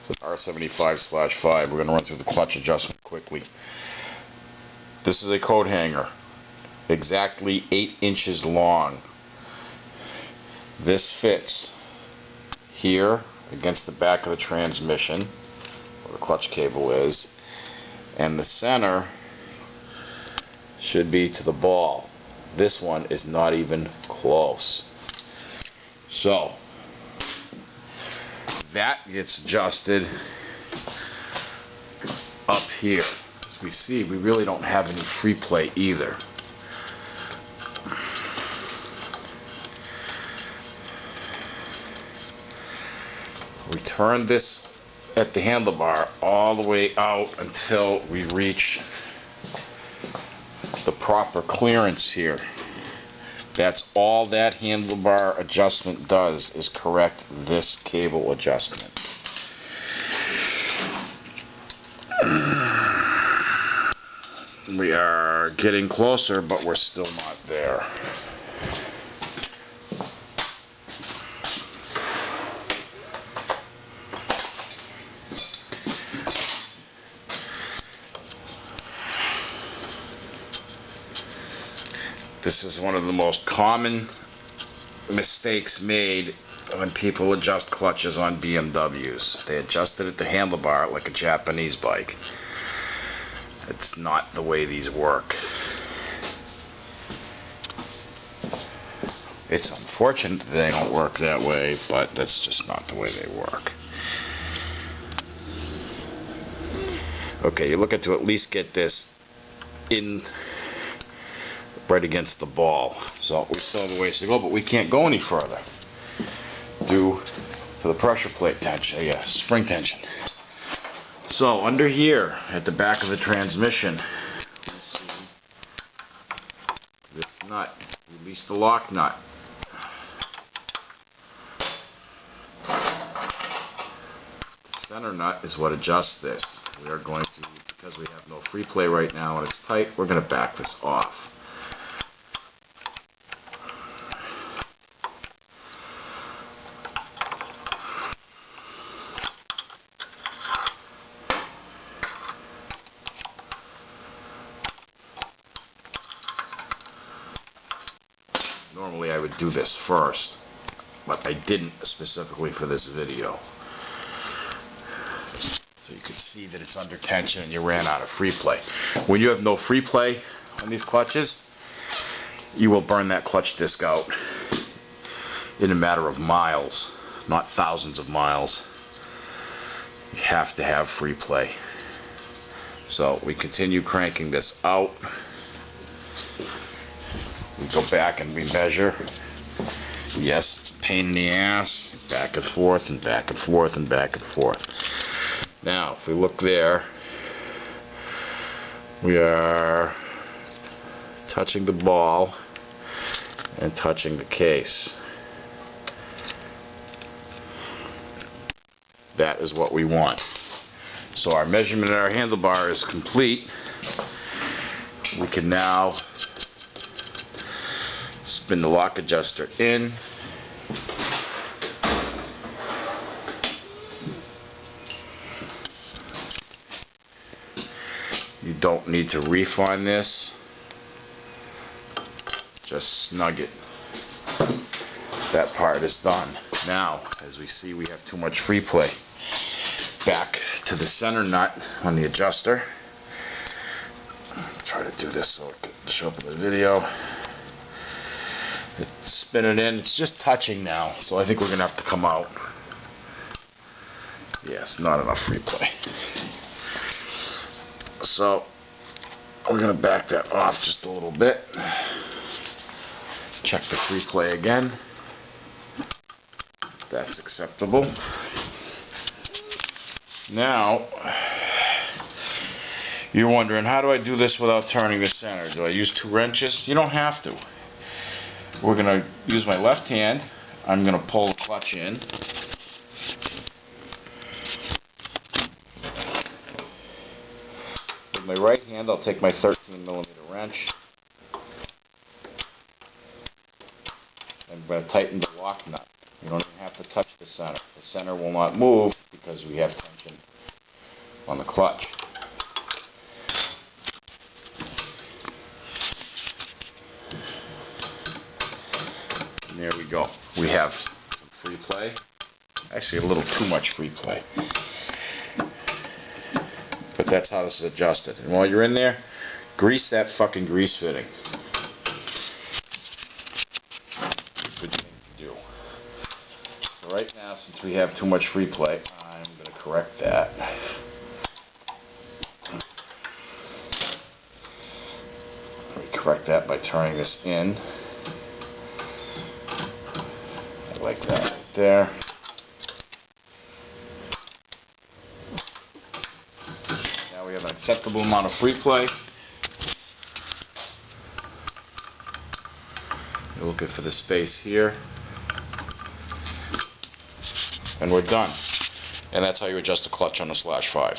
It's an R75/5. We're going to run through the clutch adjustment quickly. This is a coat hanger, exactly 8 inches long. This fits here against the back of the transmission, where the clutch cable is, and the center should be to the ball. This one is not even close. So that gets adjusted up here. As we see, we really don't have any free play either. We turn this at the handlebar all the way out until we reach the proper clearance here. That's all that handlebar adjustment does, is correct this cable adjustment. We are getting closer, but we're still not there. This is one of the most common mistakes made when people adjust clutches on BMWs. They adjust it at the handlebar like a Japanese bike. It's not the way these work. It's unfortunate that they don't work that way, but that's just not the way they work. Okay, you're looking to at least get this in right against the ball. So we still have a ways to go, but we can't go any further due to the pressure plate tension, spring tension. So under here at the back of the transmission, we see this nut. Release the lock nut. The center nut is what adjusts this. We are going to, because we have no free play right now and it's tight, we're going to back this off. Normally I would do this first, but I didn't specifically for this video. So you can see that it's under tension and you ran out of free play. When you have no free play on these clutches, you will burn that clutch disc out in a matter of miles, not thousands of miles. You have to have free play. So we continue cranking this out. We go back and we measure. Yes, it's a pain in the ass. Back and forth and back and forth and back and forth. Now, if we look there, we are touching the ball and touching the case. That is what we want. So our measurement at our handlebar is complete. We can now spin the lock adjuster in. You don't need to refine this. Just snug it. That part is done. Now, as we see, we have too much free play. Back to the center nut on the adjuster. Try to do this so it can show up in the video. Spin it in. It's just touching now, so I think we're gonna have to come out. Yes, not enough free play. So we're gonna back that off just a little bit. Check the free play again. That's acceptable. Now you're wondering, how do I do this without turning the center? Do I use 2 wrenches? You don't have to. We're going to use my left hand. I'm going to pull the clutch in. With my right hand, I'll take my 13mm wrench. I'm going to tighten the lock nut. You don't even have to touch the center. The center will not move because we have tension on the clutch. And there we go. We have some free play. Actually, a little too much free play. But that's how this is adjusted. And while you're in there, grease that fucking grease fitting. Good thing to do. So right now, since we have too much free play, I'm going to correct that. We correct that by turning this in. Like that right there. Now we have an acceptable amount of free play. You're looking for the space here. And we're done. And that's how you adjust the clutch on the Slash 5.